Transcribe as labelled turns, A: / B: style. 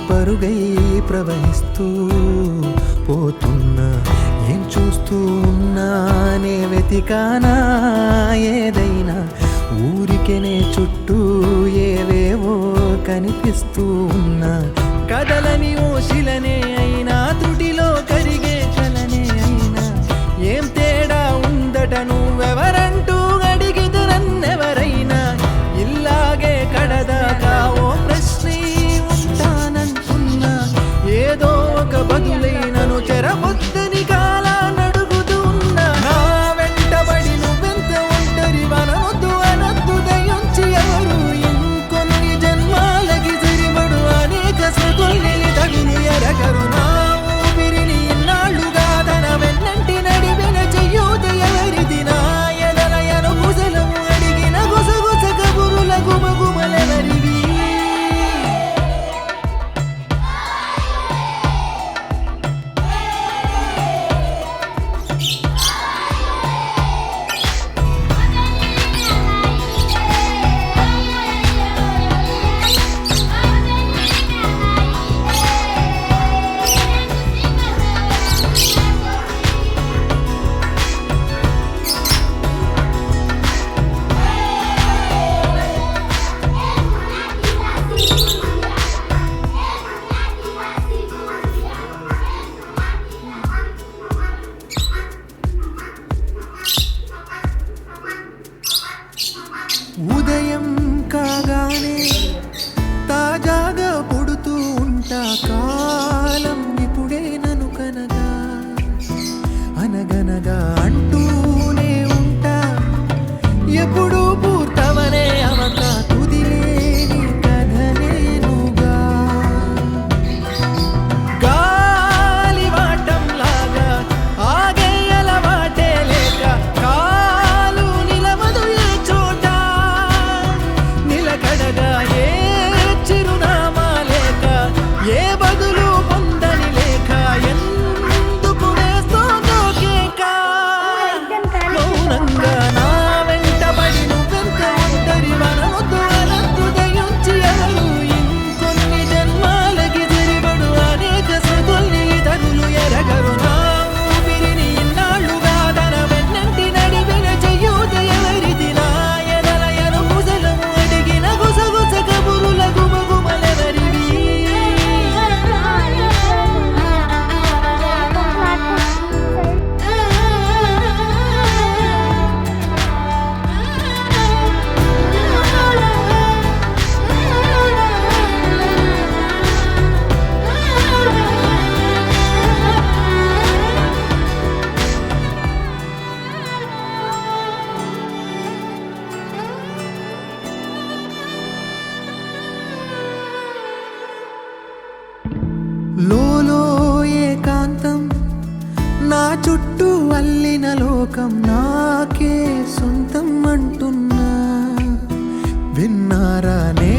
A: పరుగై ప్రవహిస్తూ పోతున్నా, ఏం చూస్తూ ఉన్నానే వెతికానా ఏదైనా, ఊరికెనే చుట్టూ ఏవేవో కనిపిస్తూ ఉన్నా, కదలని ఓశిలనే అయినా త్రుటిలో కరిగే చలనే అయినా, ఏం తేడా ఉందట నువ్వెవరంటూ అడిగితే నన్నెవరైనా, ఇల్లాగే కడదాకా ఓ ప్రశ్నే ఉంటానంటున్నా, ఏదో ఒక బదులై నన్ను చెరబొద్దని కాలానడుగుతూ ఉన్నా, నా వెంటబడి నువ్వెంత ఒంటరి వనవద్దు అనద్దు దయించి ఎవరు, ఇంకొన్ని జన్మాలకి సరిపడు అనేక స్మృతుల్ని తగులు ఎరగరు, నా ఊపిరిని ఇన్నాళ్ళుగా తన వెన్నంటి నడిపిన చెయ్యూత ఎవరిది, నా ఎదలయను కుశలము అడిగిన గుసగుస కబురుల గుమగుమలెవరివి. ఉదయం కాగానే తాజాగా పుడుతూ ఉంటా, కాలం ఇప్పుడే నన్ను కనగా అనగనగా అంటూనే ఉంటా, ఎప్పుడూ పూర్తవనే అవక తుదిలేని కథనేనుగా, గాలివాటంలాగా ఆగే అలవాటే లేక కాలు నిలవదు ఏ చోట, నిలకడగా ఏ చిరునామా లేక ఏ బదులు పొందని లేక, ఎందుకు వేస్తోందో కేక, మౌనంగా నా వెంటబడి నువ్వెంత ఒంటరి వనవద్దు అనద్దు దయించి ఎవరు, ఇంకొన్ని జన్మాలకి సరిపడు అనేక స్మృతుల్ని తగులు ఎరగరు, నా ఊపిరిని ఇన్నాళ్ళుగా తన వెన్నంటి నడిపిన చెయ్యూత ఎవరిది, నా ఎదలయను కుశలము అడిగిన గుసగుస కబురుల గుమగుమలెవరివి. లోలో ఏకాంతం నా చుట్టూ అల్లిన లోకం నాకే సొంతం అంటున్నా, విన్నారా నే